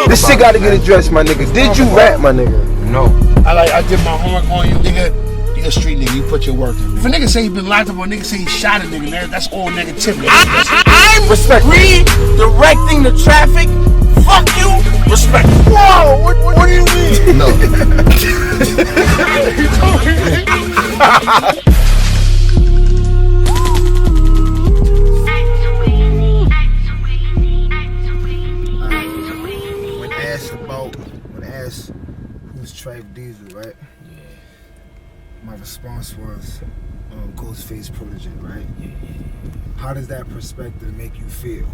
talk this shit gotta get addressed, my nigga. Did you rap, my nigga? No. I did my homework on you, nigga. You a street nigga, you put your work in. If a nigga say he been locked up or a nigga say he shot a nigga, man, that's all negativity. I'm redirecting the traffic. Fuck you, respect. Whoa, what do you mean? No. When asked who's Trife Diesel, right? Yeah. My response was Ghostface protege, right? Yeah. How does that perspective make you feel?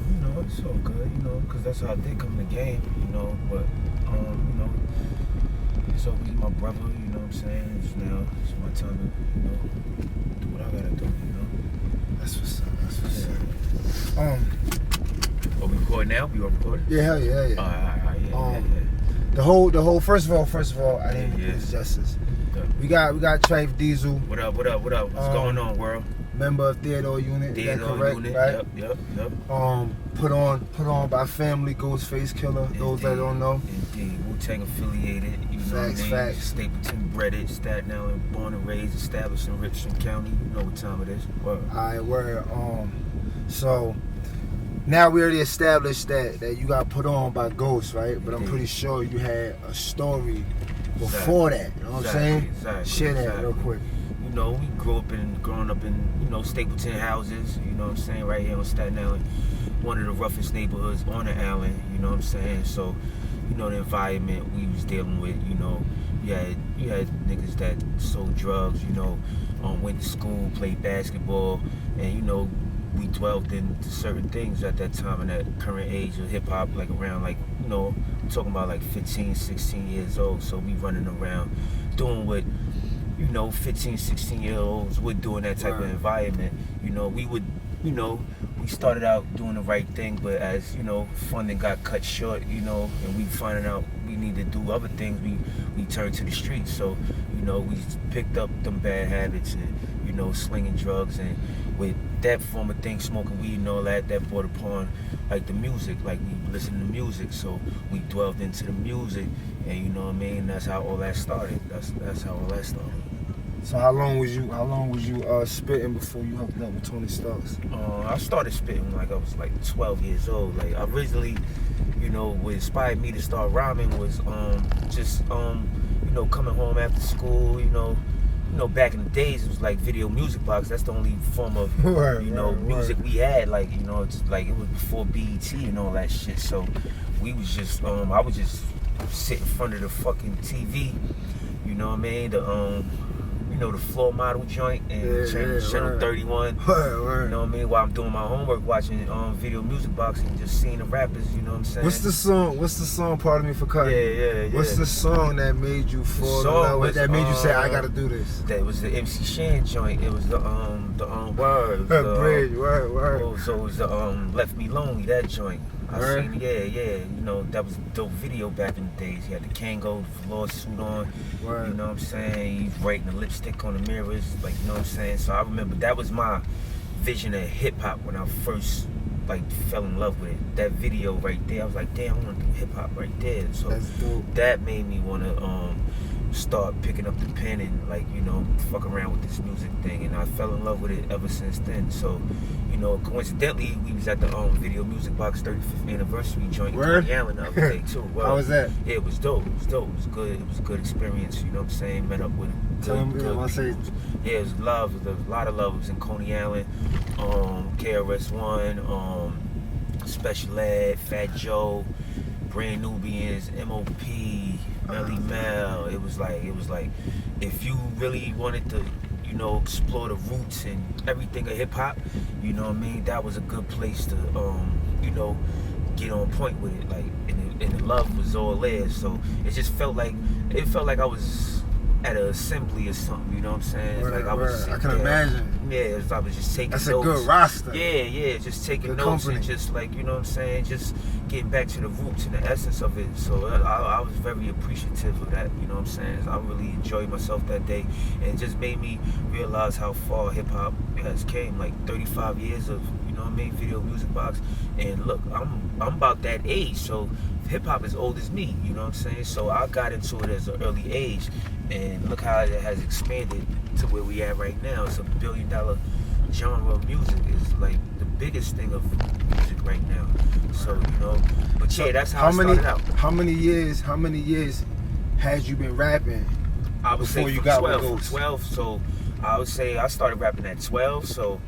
You know, it's all good, you know, because that's how I did come in the game, you know, but, you know, it's always my brother, you know what I'm saying? It's my time to, you know, do what I gotta do, you know? That's what's up, Are we recording now? We are recording? Yeah, hell yeah. Yeah. The whole, first of all, I didn't do this justice. We got Trife Diesel. What up? What's going on, world? Member of Theodore Unit, is that correct? Unit. Right? Yep. Put on by family, Ghostface Killer, those that don't know. Indeed, Wu-Tang affiliated, you know what I mean? Facts. Stapleton breaded, Staten Island, born and raised, established in Richmond County. You know what time it is. Word. Alright, word. So now we already established that you got put on by Ghost, right? But I'm pretty sure you had a story before that. You know what I'm saying? Exactly. Share that real quick. You know, we growing up in, you know, Stapleton houses, you know what I'm saying, right here on Staten Island. One of the roughest neighborhoods on the island, you know what I'm saying? So, you know, the environment we was dealing with, you know, you had niggas that sold drugs, you know, went to school, played basketball, and, you know, we dwelled into certain things at that time in that current age of hip hop, like around, like, you know, I'm talking about like 15, 16 years old. So we running around doing what, you know, 15, 16-year-olds would do in that type of environment. You know, we started out doing the right thing, but as, you know, funding got cut short, you know, and we finding out we need to do other things, we turned to the streets. So, you know, we picked up them bad habits and, you know, slinging drugs, and with that form of thing, smoking weed and all that brought upon like the music, like we listened to music, so we dwelled into the music, and you know what I mean, that's how all that started. That's how all that started. So how long was you spitting before you hooked up with Tony Starks? I started spitting like I was like 12 years old. Like originally, you know, what inspired me to start rhyming was just you know, coming home after school, you know, back in the days, it was like video music box. That's the only form of, music we had. Like, you know, it's like it was before BET and all that shit. So we was just, I would just sit in front of the fucking TV, you know what I mean? You know, the floor model joint and channel 31. You know what I mean? While I'm doing my homework, watching video music box and just seeing the rappers. You know what I'm saying? What's the song? Pardon me for cutting. Yeah. What's the song that made you fall in love with? That made you say, I gotta do this? That was the MC Shan joint. It was the word. Bridge. Word. So it was the Left Me Lonely, that joint. I seen, you know, that was a dope video back in the days. He had the Kango velour suit on, you know what I'm saying? He's writing the lipstick on the mirrors, like, you know what I'm saying? So I remember that was my vision of hip hop when I first like fell in love with it. That video right there, I was like, damn, I want to do hip hop right there. So that made me want to start picking up the pen and, like, you know, fuck around with this music thing, and I fell in love with it ever since then. So, you know, coincidentally, we was at the video music box 35th anniversary joint in Coney Island the other day too. How was that? Yeah, it was dope. It was good. It was a good experience. You know what I'm saying? Met up with good people. Yeah, it was love. There was a lot of love. It was in Coney Island, KRS-One, Special Ed, Fat Joe, Brand Nubians, MOP, Melly Mel. It was like if you really wanted to, you know, explore the roots and everything of hip hop, you know what I mean, that was a good place to you know, get on point with it. Like, and the love was all there. So it just felt like I was at an assembly or something, you know what I'm saying? It's like I was I can imagine. Yeah, I was just taking notes. That's a good roster. Yeah, just taking notes and just, like, you know what I'm saying, just getting back to the roots and the essence of it. So I was very appreciative of that, you know what I'm saying? I really enjoyed myself that day, and it just made me realize how far hip hop has came. Like 35 years of, you know what I mean, video music box. And look, I'm about that age, so hip hop is old as me, you know what I'm saying? So I got into it at an early age, and look how it has expanded to where we at right now. It's a $1 billion genre of music. It's like the biggest thing of music right now. So, you know, but yeah, that's how I started out. How many years had you been rapping? I would say you from got 12, so I would say I started rapping at 12, so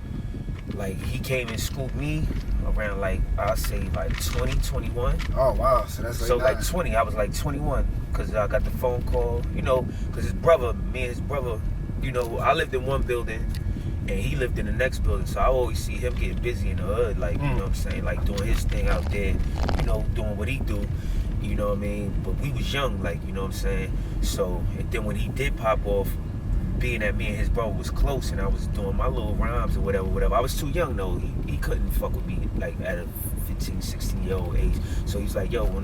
like he came and scooped me around like, I'll say like 20, 21. Oh wow, so that's like so like 20, I was like 21, because I got the phone call, you know, because me and his brother, you know, I lived in one building and he lived in the next building, so I always see him getting busy in the hood, like, you know what I'm saying, like doing his thing out there, you know, doing what he do. You know what I mean? But we was young, like, you know what I'm saying? So, and then when he did pop off, being that me and his brother was close and I was doing my little rhymes or whatever. I was too young, though. He couldn't fuck with me, like, at a 15, 16-year-old age. So he's like, yo, when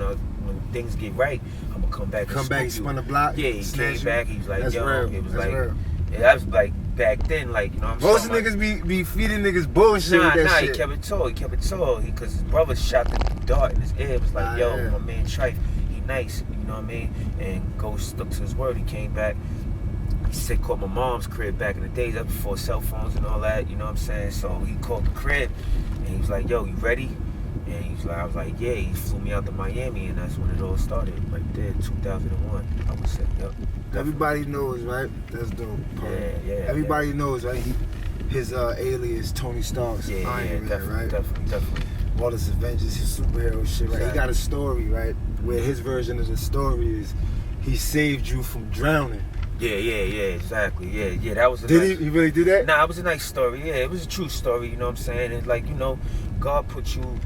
things get right, I'm gonna come back. Come back, spun the block. Yeah, he came back. He was like, that's yo, real. it was that's like, real. Yeah, that was like back then, like, you know what I'm saying? Most niggas be feeding niggas bullshit with that shit. He kept it tall. Because his brother shot the dart in his ear. It was like, yo, my man Trife, he nice, you know what I mean? And Ghost stuck to his word. He came back. He said, called my mom's crib back in the days, up before cell phones and all that, you know what I'm saying? So he called the crib, and he was like, yo, you ready? And he was like, I was like, yeah. He flew me out to Miami, and that's when it all started, right there, 2001, I would say, yep. Everybody knows, right? That's dope. Yeah. Everybody knows, right? His alias, Tony Stark's Iron Man, right? Definitely. All his Avengers, his superhero shit, right? Exactly. He got a story, right? Where his version of the story is he saved you from drowning. Yeah, exactly. Yeah, that was a Did he really do that? Nah, it was a nice story. Yeah, it was a true story, you know what I'm saying? And like, you know, God put you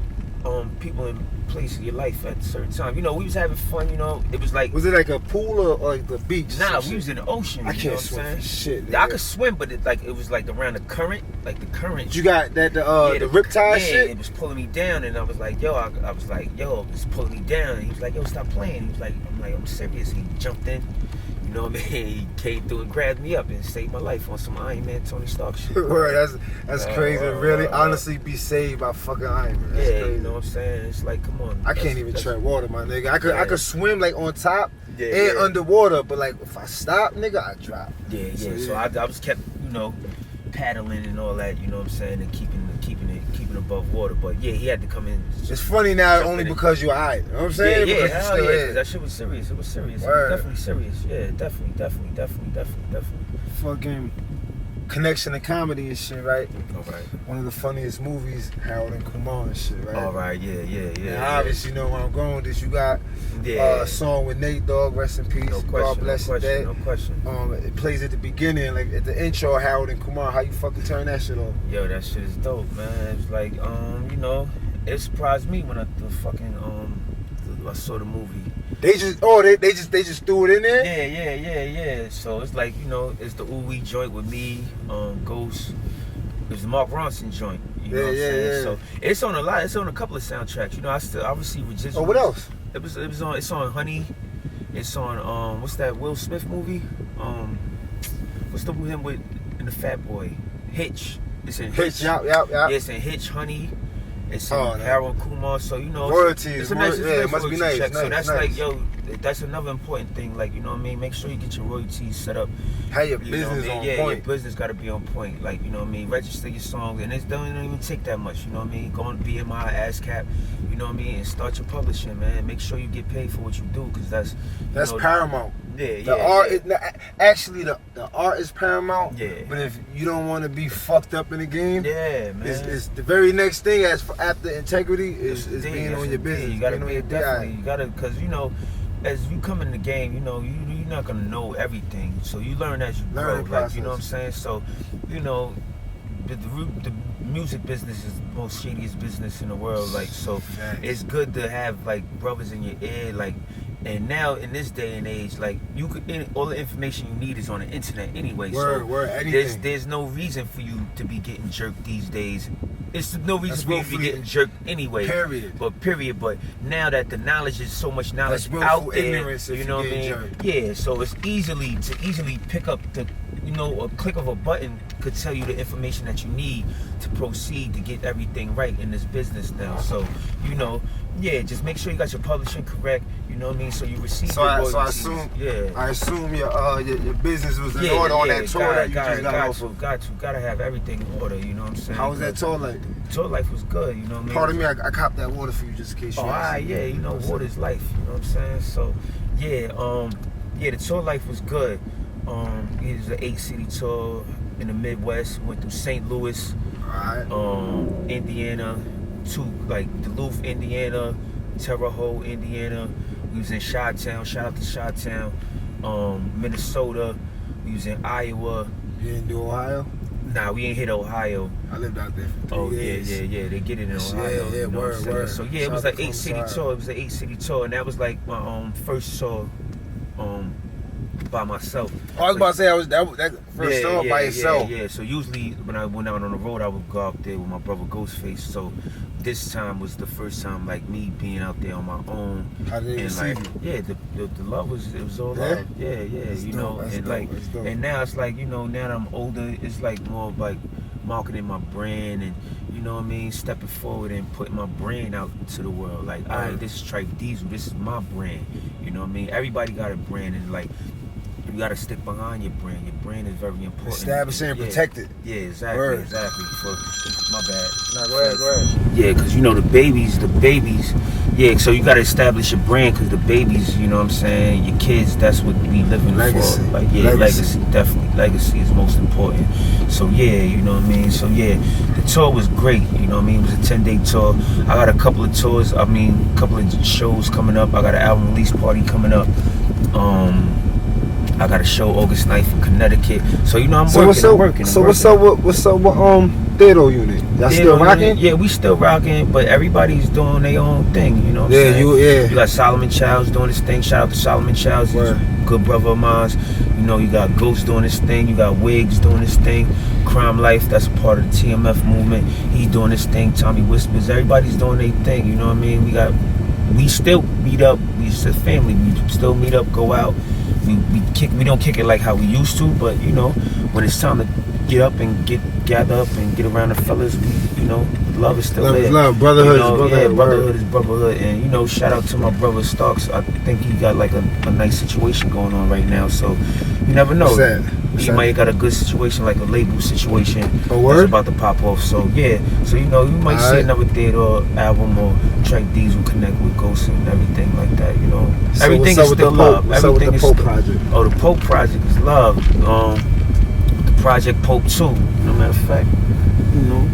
people in place in your life at a certain time. You know, we was having fun, you know. It was like, was it like a pool or like the beach? Nah, we was in the ocean. I can't swim for shit. Nigga. I could swim, but it was like around the current, like the current. You got that the riptide shit? It was pulling me down, and I was like, yo, it's pulling me down. And he was like, yo, stop playing. He was like, I'm serious. He jumped in. You know what I mean? He came through and grabbed me up and saved my life on some Iron Man, Tony Stark shit. Word, that's crazy. Really, honestly, be saved by fucking Iron Man. That's crazy. You know what I'm saying? It's like, come on. I can't even tread water, my nigga. I could swim like on top and underwater, but like if I stop, nigga, I drop. Yeah. So I was kept, you know, paddling and all that. You know what I'm saying, and keeping above water. But yeah, he had to come in. It's funny now only because you're high. You know what I'm saying? Yeah, hell yeah. That shit was serious. It was serious. Word. It was definitely serious. Yeah, definitely. Fucking connection to comedy and shit, right? All right. One of the funniest movies, Harold and Kumar and shit, right? All right, yeah. Now, obviously, you know where I'm going with this. You got a song with Nate Dogg, rest in peace. God bless his day. No question. It plays at the beginning, like at the intro, Harold and Kumar. How you fucking turn that shit on? Yo, that shit is dope, man. It's like, you know, it surprised me when I saw the movie. They just threw it in there? Yeah. So it's like, you know, it's the Ooh-Wee joint with me, Ghost. It's the Mark Ronson joint. You know what I'm saying? Yeah. So it's on a lot. It's on a couple of soundtracks. You know, I received residuals. Oh, what else? It's on Honey. It's on what's that Will Smith movie? What's the him with in the Fat Boy? Hitch. It's in Hitch. Yep. Yeah, it's in Hitch, Honey. It's in Harold Kumar, so you know, royalties. It must be nice. So that's like, yo, that's another important thing. Like, you know what I mean? Make sure you get your royalties set up. Have your business on point. Your business got to be on point. Like, you know what I mean? Register your songs, and it don't even take that much. You know what I mean? Go on BMI, ASCAP. You know what I mean? And start your publishing, man. Make sure you get paid for what you do, because that's paramount. Actually, the art is paramount. Yeah. But if you don't want to be fucked up in the game, man. It's the very next thing after integrity is being on your business. You gotta be definitely. You gotta, because you know, as you come in the game, you know, you're not gonna know everything. So you learn as you grow. Like, you know what I'm saying? So, you know, the music business is the most shadiest business in the world. Like, so it's good to have like brothers in your ear, like. And now in this day and age, like, you could, all the information you need is on the internet anyway. There's no reason for you to be getting jerked these days. It's no reason for you to be getting jerked anyway. Period. But now that the knowledge is so much knowledge out there, you know what I mean? Yeah. So it's easily pick up the you know, a click of a button could tell you the information that you need to proceed to get everything right in this business now. So, you know, yeah, just make sure you got your publishing correct. You know what I mean? So you receive. So I assume your business was in order on that tour that you just got off of. Gotta have everything in order. You know what I'm saying? How was that tour like? Tour life was good. You know what I mean? Pardon me, I copped that water for you just in case you. Oh, yeah, you know, water's life. You know what I'm saying? So, yeah, the tour life was good. It was an 8-city tour in the Midwest. Went through St. Louis, Indiana, Duluth, Indiana, Terre Haute, Indiana. We was in Chi-Town. Shout out to Chi-Town. Minnesota. We was in Iowa. You didn't do Ohio? Nah, we ain't hit Ohio. I lived out there for 3 years. Yeah. They get it in Ohio. Yeah, word. So yeah, it was like 8-city tour. It was an 8-city tour, and that was like my first tour by myself. I was about to say that first tour by yourself. Yeah. So usually when I went out on the road, I would go out there with my brother Ghostface. So this time was the first time like me being out there on my own. How did they receive you? Yeah, the love was all love. Yeah. That's you dope. know, That's and dope. like, That's dope. and now it's like, you know, now that I'm older, it's like more of like marketing my brand and, you know what I mean, stepping forward and putting my brand out to the world. Like, all right, this is Trife Diesel, this is my brand. You know what I mean? Everybody got a brand, and like, you gotta stick behind your brand. Your brand is very important. Establish it and protect it. Yeah, exactly. Word. Exactly. My bad. Nah, go ahead. Yeah, because you know the babies. Yeah, so you gotta establish your brand, because the babies, you know what I'm saying, your kids, that's what we living Legacy. for. Like, yeah, legacy, definitely. Legacy is most important. So yeah, you know what I mean. So yeah, the tour was great. You know what I mean. It was a 10-day tour. I got a couple of tours. I mean, a couple of shows coming up. I got an album release party coming up. I got a show August 9th in Connecticut. So you know I'm working. So what's up with Theodore Unit? Y'all still rocking? Yeah, we still rocking, but everybody's doing their own thing, you know what I'm saying? You got Solomon Childs doing his thing. Shout out to Solomon Childs. He's a good brother of mine. You know, you got Ghost doing his thing. You got Wiggs doing his thing. Crime Life, that's a part of the TMF movement. He's doing his thing. Tommy Whispers. Everybody's doing their thing, you know what I mean? We still meet up. We just a family. We still meet up, go out. We don't kick it like how we used to, but you know, when it's time to get up and gather up and get around the fellas, you know, love is still there. Love, brotherhood, brotherhood is brotherhood, and you know, shout out to my brother Starks. I think he got like a nice situation going on right now, so you never know. He might got a good situation, like a label situation that's about to pop off. So yeah, so you know, you might see another Theodore album or Trife Diesel connect with Ghost and everything like that. You know, so everything is still love. Everything is still project. Oh, the Pope project is love. The Project Pope 2. No matter of fact, you know,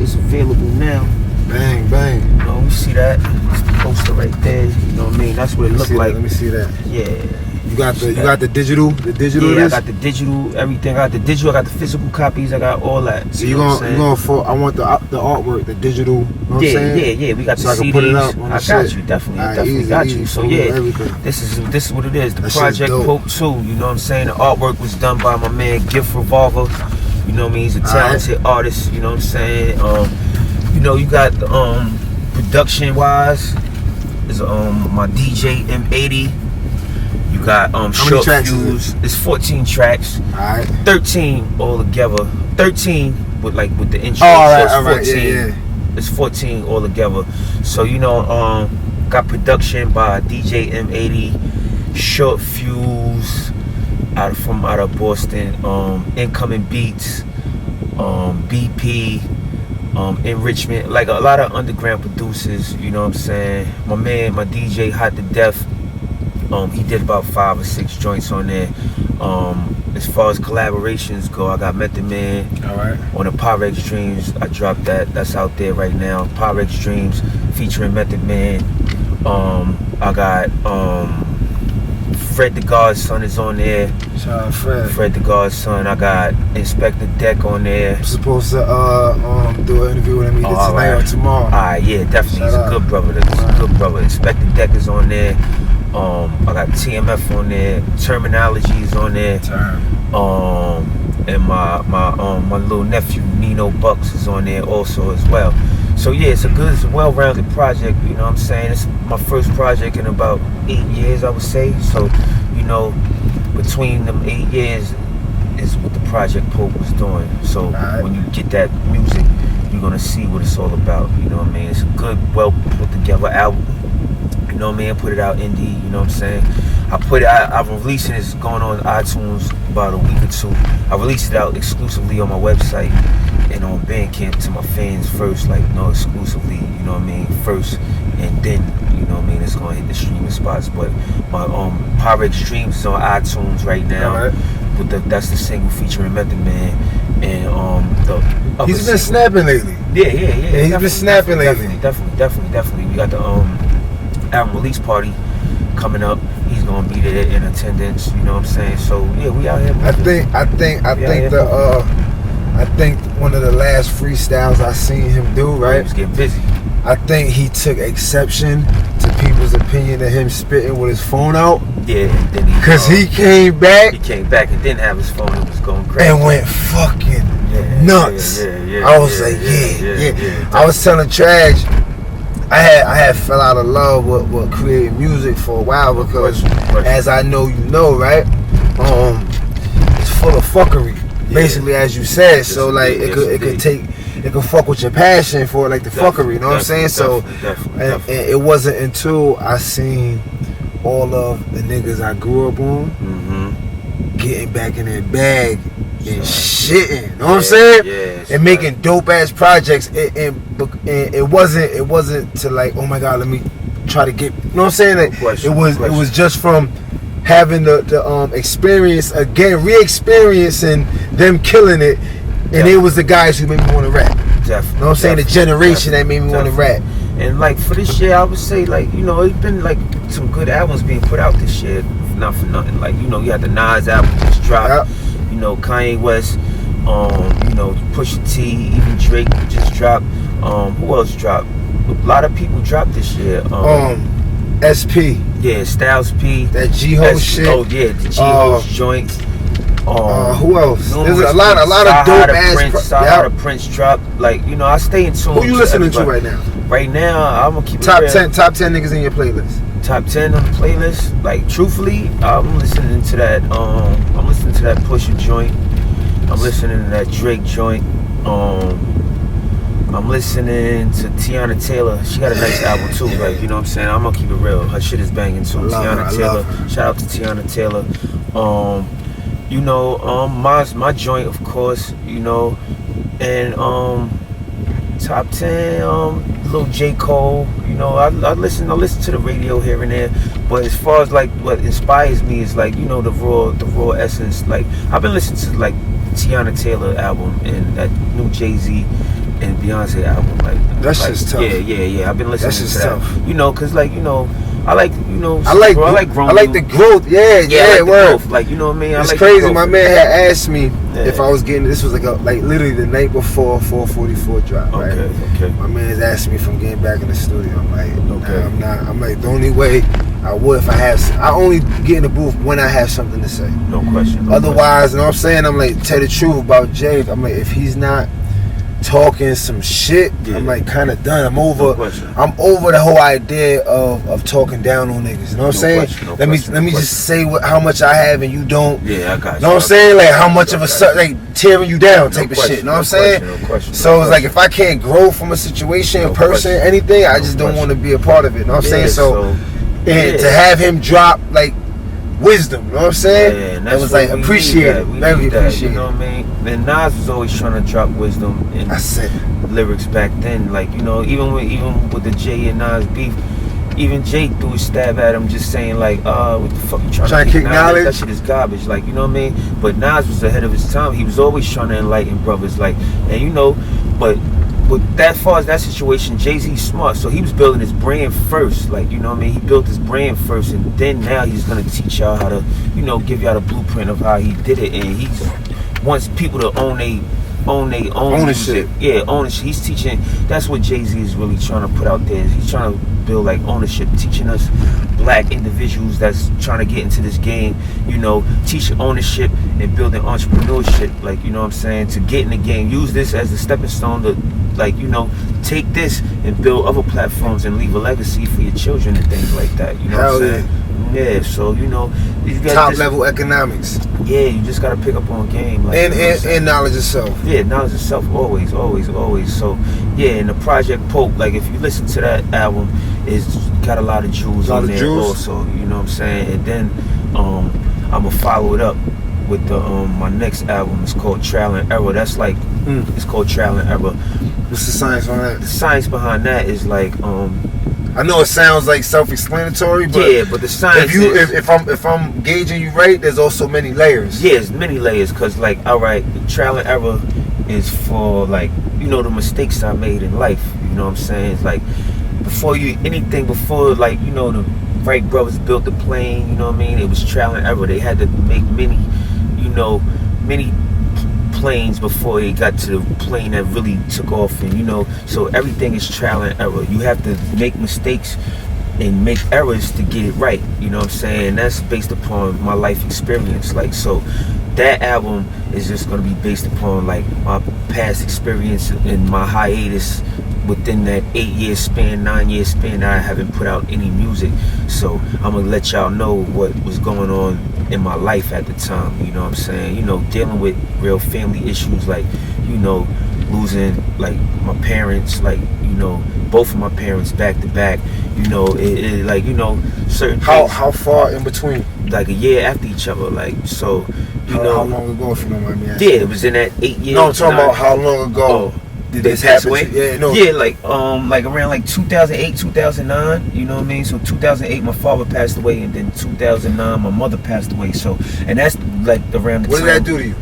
it's available now. Bang, bang. You know, you see that? It's the poster right there. You know what I mean? That's what it looked like. Let me see that. Yeah. You got the digital. Yeah, I got the digital, everything. I got the digital. I got the physical copies. I got all that. So you going for? I want the artwork, the digital. You know what I'm saying? Yeah. We got so the I can CDs. put it up on the got you, definitely got you. So yeah, this is what it is. The Project Pope 2. You know what I'm saying? The artwork was done by my man Gift Revolver. You know what I mean? He's a talented artist. You know what I'm saying? You know, you got production wise, is my DJ M80. You got Short Fuse. It's 14 tracks. Alright. 13 all together. 13 with the intro. All right. Yeah. It's 14 all together. So you know, got production by DJ M80, Short Fuse, out of Boston. Incoming Beats, BP, Enrichment. Like a lot of underground producers. You know what I'm saying? My DJ Hot to Death. He did about 5 or 6 joints on there. As far as collaborations go, I got Method Man on the Pyrex Dreams. I dropped that. That's out there right now. Pyrex Dreams featuring Method Man. I got Fred the God's Son is on there. Shout out Fred the God's Son. I got Inspector Deck on there. I'm supposed to do an interview with him either tonight or tomorrow. Alright, yeah, definitely. He's a good brother. He's a good brother. Inspector Deck is on there. I got TMF on there, Terminology is on there, and my little nephew Nino Bucks is on there also as well. So yeah, it's a well-rounded project. You know what I'm saying? It's my first project in about 8 years, I would say. So you know, between them 8 years, is what the Project Pope was doing. So when you get that music, you're gonna see what it's all about. You know what I mean? It's a good, well put together album. You know what I mean? Put it out indie. You know what I'm saying? I'm releasing this going on iTunes about a week or two. I released it out exclusively on my website and on Bandcamp to my fans first, like exclusively. You know what I mean? First, and then you know what I mean. It's gonna hit the streaming spots. But my Pyrex Streams is on iTunes right now. That's the single featuring Method Man and the. He's been snapping lately. Yeah. He's been snapping lately. Definitely. We got the album release party coming up. He's gonna be there in attendance. You know what I'm saying? So yeah, we out here. I think one of the last freestyles I seen him do, right? He was getting busy. I think he took exception to people's opinion of him spitting with his phone out. Yeah, and then he came back. He came back and didn't have his phone. It was going crazy. And went fucking nuts. I was like, I was telling Traj, I had fell out of love with creating music for a while because, as I know you know, right? It's full of fuckery, basically, as you said. So like, it could fuck with your passion for like the fuckery. You know what I'm saying? So, and it wasn't until I seen all of the niggas I grew up on getting back in their bag and shitting, you know what I'm saying? And making dope ass projects. It wasn't to like, oh my god, let me try to get, you know what I'm saying? Like, it was just from having the experience again, re-experiencing them killing it, and it was the guys who made me want to rap. Definitely. You know what I'm saying? The generation that made me want to rap. And like for this year, I would say like, it's been like some good albums being put out this year, not for nothing. Like, you got the Nas album just dropped. Kanye West, Pusha T, even Drake just dropped. Who else dropped? A lot of people dropped this year. SP. Yeah, Styles P. That G-Ho shit. Oh yeah, the G-Ho joint. Who else? There's a lot of dope ass. Prince dropped. Like, I stay in tune. Who you listening to right now? Right now, I'm gonna keep top 10 niggas in your playlist. Top 10 on the playlist. Like, truthfully, I'm listening to that. I'm listening to that Pusha joint. I'm listening to that Drake joint. I'm listening to Tiana Taylor. She got a nice album too. Like, you know what I'm saying? I'm gonna keep it real. Her shit is banging too. Tiana Taylor. Shout out to Tiana Taylor. My joint, of course. And top 10. Little J. Cole. I listen to the radio here and there. But as far as like what inspires me is like, the raw essence. Like, I've been listening to like Tiana Taylor album and that new Jay-Z and Beyonce album. Like, that's just tough. Yeah. I've been listening to that. Tough. Cause like, I like growth. I like the growth. Yeah, word. Like, you know what I mean? It's crazy. My man had asked me if I was getting, this was like literally the night before 444 drop, right? Okay. My man's asked me if I'm getting back in the studio. I'm like, nah, I'm not. I'm like, the only way I would if I only get in the booth when I have something to say. No question. Otherwise, you know what I'm saying? I'm like, tell the truth about Jay. I'm like, if he's not talking some shit, I'm like kind of done. I'm over the whole idea of talking down on niggas. You know what I'm saying? Let me just say how much I have and you don't. Yeah, I got you. You know what I'm saying? Like how much of a like tearing you down type of shit. You know what I'm saying? So it's like if I can't grow from a situation, person, anything, I just don't want to be a part of it. You know what I'm saying? So to have him drop like wisdom, you know what I'm saying? Yeah, it was like appreciated, very appreciated. You know what I mean? And Nas was always trying to drop wisdom in lyrics back then. Like, even with the Jay and Nas beef, even Jay threw a stab at him, just saying like, what the fuck you trying to kick knowledge? That shit is garbage. Like, you know what I mean? But Nas was ahead of his time. He was always trying to enlighten brothers. Like, and but that far as that situation, Jay-Z's smart, so he was building his brand first. Like, you know what I mean? He built his brand first, and then now he's gonna teach y'all how to, give y'all the blueprint of how he did it. And he wants people to own their own ownership. Yeah, ownership. He's teaching. That's what Jay-Z is really trying to put out there. He's trying to build like ownership, teaching us black individuals that's trying to get into this game, teaching ownership and building entrepreneurship, like, you know what I'm saying, to get in the game. Use this as a stepping stone to like, you know, take this and build other platforms and leave a legacy for your children and things like that. You know what I'm saying? Yeah, so you know, you got top level economics. Yeah, you just gotta pick up on game, like, and knowledge of self. Yeah, knowledge of self, always. So yeah, and the Project Pope, like if you listen to that album, it's got a lot of jewels on there also. You know what I'm saying? And then I'm gonna follow it up with the my next album. It's called Trial and Error. That's like it's called Trial and Error. What's the science on that? The science behind that is like I know it sounds like self-explanatory, but yeah, but the science. If I'm gauging you right, there's also many layers. Yeah, there's many layers, cause like, all right, the trial and error is for, like, you know, the mistakes I made in life. You know what I'm saying? It's like before, like, you know, the Wright brothers built the plane. You know what I mean? It was trial and error. They had to make many planes before they got to the plane that really took off, and you know, so everything is trial and error. You have to make mistakes and make errors to get it right. You know what I'm saying? That's based upon my life experience. Like, so that album is just going to be based upon like my past experience and my hiatus within that 8-year span, 9-year span that I haven't put out any music. So I'm gonna let y'all know what was going on in my life at the time. You know what I'm saying? You know, dealing with real family issues, like, you know, losing like my parents, like, you know, both of my parents back to back. You know, it like, you know, certain how far in between? Like a year after each other. Like, so you know, how long ago, if you don't mind me asking? Yeah, it was in that 8 years. No, I'm talking about how long ago. Did they pass away? Yeah, no. Yeah, like around like 2008, 2009. You know what I mean? So 2008, my father passed away, and then 2009, my mother passed away. So, and that's like around the time. What did that do to you?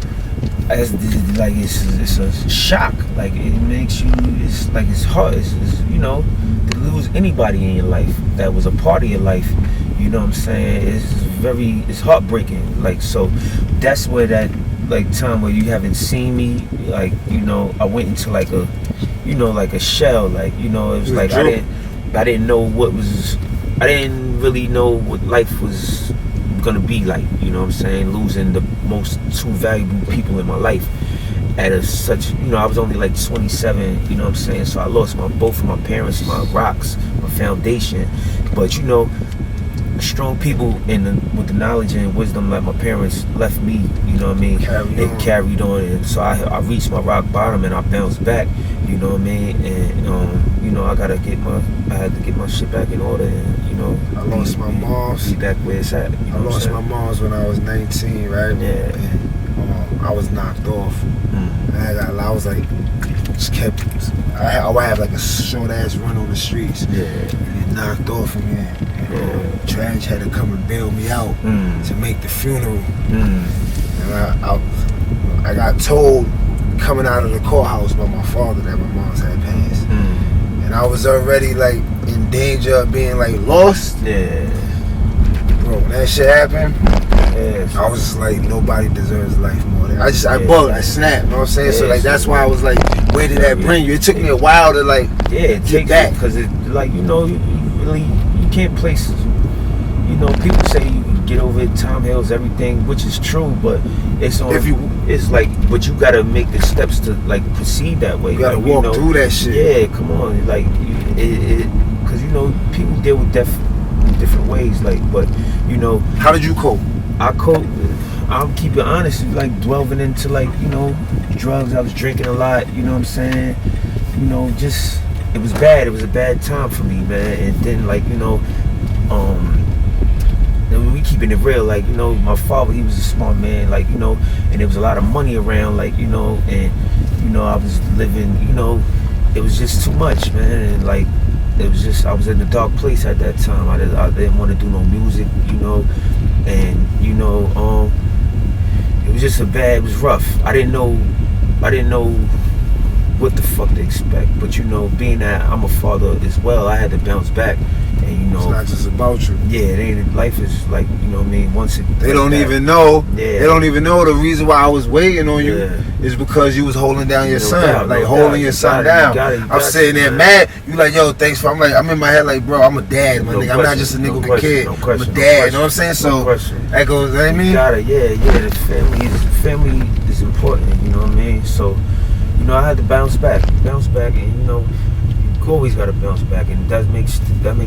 Like it's a shock. Like it makes you. It's like it's hard. It's, you know, to lose anybody in your life that was a part of your life. You know what I'm saying? It's heartbreaking. Like, so that's where that, like, time where you haven't seen me, like, you know, I went into like a, you know, like a shell. Like, you know, it was like I didn't know what was, I didn't really know what life was gonna be like. You know what I'm saying? Losing the two valuable people in my life at such, you know, I was only like 27. You know what I'm saying? So I lost both of my parents, my rocks, my foundation. But you know, strong people with the knowledge and wisdom like my parents left me, you know what I mean? They carried on, and so I reached my rock bottom and I bounced back, you know what I mean? And you know, I had to get my shit back in order, and you know, I lost my mom's. Be back where it's at. You know, I lost my mom's when I was 19, right? Yeah. And, I was knocked off. I was like, I would have like a short ass run on the streets. Yeah. And get knocked off again. Trash had to come and bail me out to make the funeral. And I got told coming out of the courthouse by my father that my mom's had passed. And I was already like in danger of being like lost. Yeah. Bro, when that shit happened, I was just like, nobody deserves life more than I bugged, I snapped, you know what I'm saying? So like that's why I was like, where did that bring you? It took me a while to like get that, because it, like, you know, you can't place, you know, people say you can get over it, time heals everything, which is true, but it's on, it's like, but you gotta make the steps to like proceed that way. You gotta like, walk through that shit. Yeah, come on, like, because you know, people deal with death in different ways, like, but you know. How did you cope? I cope, I'll keep it honest, like delving into like, you know, drugs. I was drinking a lot, you know what I'm saying? You know, just, it was bad. It was a bad time for me, man. And then like, you know, we keeping it real, like, you know, my father, he was a smart man, like, you know, and there was a lot of money around, like, you know, and, you know, I was living, you know, it was just too much, man. And like, it was just, I was in a dark place at that time. I didn't want to do no music, you know, and, you know, it was just it was rough. I didn't know what the fuck to expect, but you know, being that I'm a father as well, I had to bounce back. And you know, it's not just about you. Yeah, it ain't. Life is like, you know what I mean. Once they don't even know. Yeah. They don't even know the reason why I was waiting on you is because you was holding down your son, like holding your son down. I'm sitting there mad. You like, yo, thanks for. I'm like, I'm in my head like, bro, I'm a dad, my nigga. I'm not just a nigga with a kid. I'm a dad. You know what I'm saying? So that goes. You know what I mean? The family is important. You know what I mean? So, you know, I had to bounce back, and you know, you always gotta bounce back, and that makes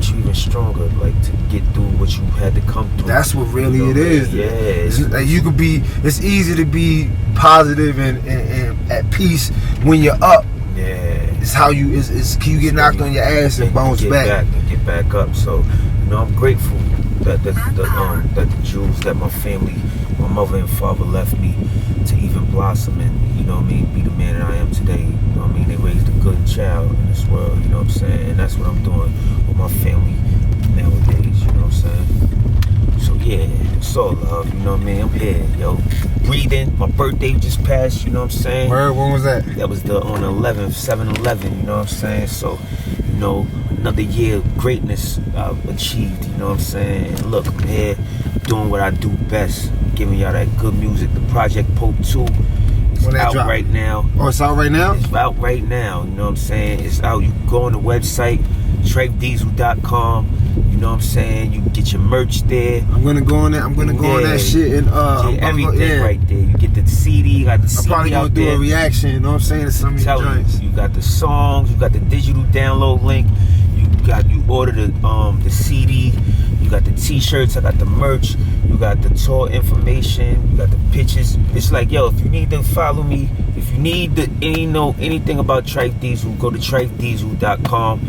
you even stronger, like to get through what you had to come through. That's what really it is. Yeah, it's like you could be. It's easy to be positive and at peace when you're up. Yeah, it's how you. It's can you get knocked on your ass and bounce back and get back up. So, you know, I'm grateful that the jewels that my family, my mother and father left me to even blossom and, you know what I mean, be the man that I am today. You know what I mean? They raised a good child in this world, you know what I'm saying? And that's what I'm doing with my family nowadays, you know what I'm saying? So yeah, it's all love, you know what I mean? I'm here, yo. Breathing. My birthday just passed, you know what I'm saying? Where? When was that? That was on 11th, 7/11, you know what I'm saying? So, you know, another year of greatness I've achieved, you know what I'm saying? And look, I'm here doing what I do best, giving y'all that good music. The Project Pope 2 is out right now. Oh, it's out right now? It's out right now, you know what I'm saying? It's out. You go on the website, Drive-Bys.com. You know what I'm saying? You can get your merch there. I'm gonna go on that. I'm gonna go on that shit and everything right there. You get the CD. You got the CD. I'm probably gonna do a reaction. You know what I'm saying? To some of your joints. You got the songs. You got the digital download link. You order the CD. You got the T-shirts. I got the merch. You got the tour information. You got the pictures. It's like, yo, if you need to follow me, if you need to know anything about Trife Diesel, go to TrifeDiesel.com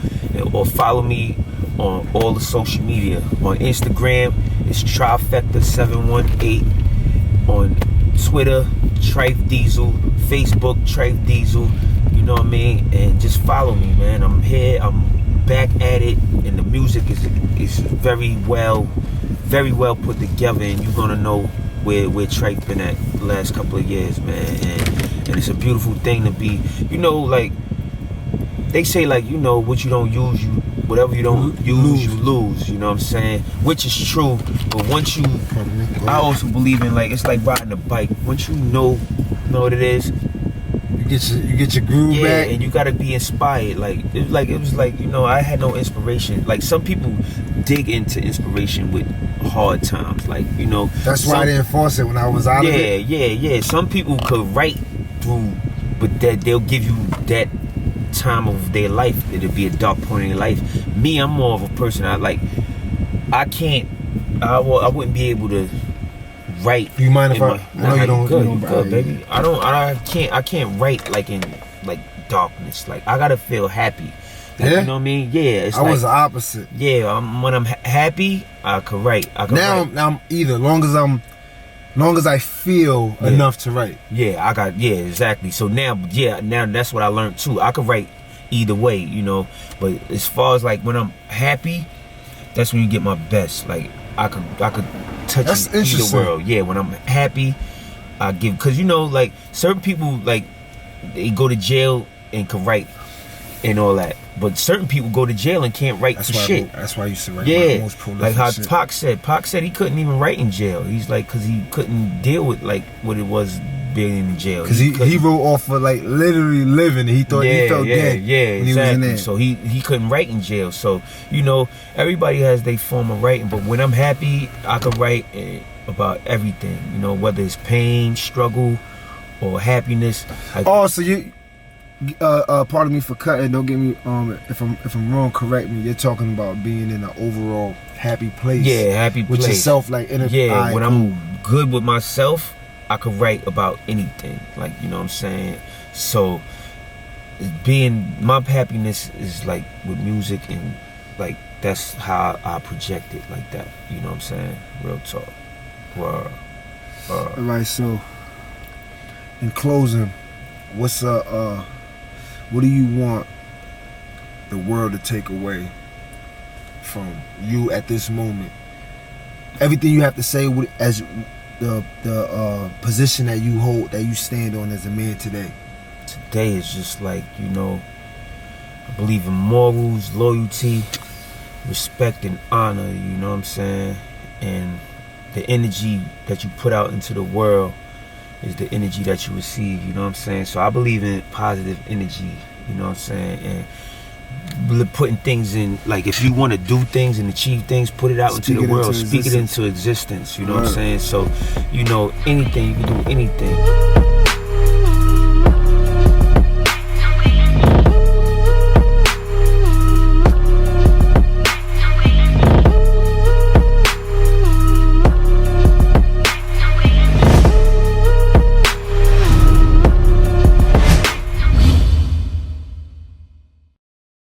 or follow me on all the social media. On Instagram, it's Trifecta718. On Twitter, Trife Diesel. Facebook, Trife Diesel. You know what I mean? And just follow me, man. I'm here. I'm back at it, and the music is very well put together, and you're gonna know where Trife been at the last couple of years, man. And it's a beautiful thing to be, you know, like they say, like, you know, what you don't use, whatever you don't use, you lose. You know what I'm saying? Which is true. But once you, I also believe in, like, it's like riding a bike. Once you know what it is, you get your groove back. And you gotta be inspired. It was like, you know, I had no inspiration. Like, some people dig into inspiration with hard times. Like, you know, that's why I didn't force it when I was out of it. Yeah. Some people could write through, but that they'll give you that time of their life. It'll be a dark point in their life. Me, I'm more of a person. I wouldn't be able to write. Do you mind if I know you don't? Good, baby. I can't write like in like darkness. Like, I gotta feel happy. Like, you know what I mean? Yeah. I was the opposite. Yeah. When I'm happy, I could write. Now I'm either. Long as I feel enough to write. Yeah, exactly. So now that's what I learned too. I could write either way, you know. But as far as like when I'm happy, that's when you get my best. Like, I could touch either world. Yeah, when I'm happy, I give, because, you know, like, certain people, like, they go to jail and can write and all that, but certain people go to jail and can't write shit. That's why I used to write my most prolific like how shit. Pac said he couldn't even write in jail. He's like, because he couldn't deal with like what it was being in jail. Because he wrote off for like literally living. He thought he felt dead when exactly. he was in there. So he couldn't write in jail. So, you know, everybody has their form of writing, but when I'm happy, I can write about everything, you know, whether it's pain, struggle, or happiness. So you, pardon me for cutting. Don't get me if I'm wrong, correct me. You're talking about being in an overall happy place. Yeah, happy place with yourself, like in a when I'm good with myself, I could write about anything. Like, you know what I'm saying? So my happiness is like with music, and like that's how I project it, like that. You know what I'm saying? Real talk. Alright, so in closing, what do you want the world to take away from you at this moment? Everything you have to say as the position that you hold, that you stand on as a man today. Today is just like, you know, I believe in morals, loyalty, respect, and honor, you know what I'm saying? And the energy that you put out into the world is the energy that you receive, you know what I'm saying? So I believe in positive energy, you know what I'm saying? And putting things in, like, if you want to do things and achieve things, put it out into the world, speak it into existence, you know what I'm saying? So, you know, anything, you can do anything.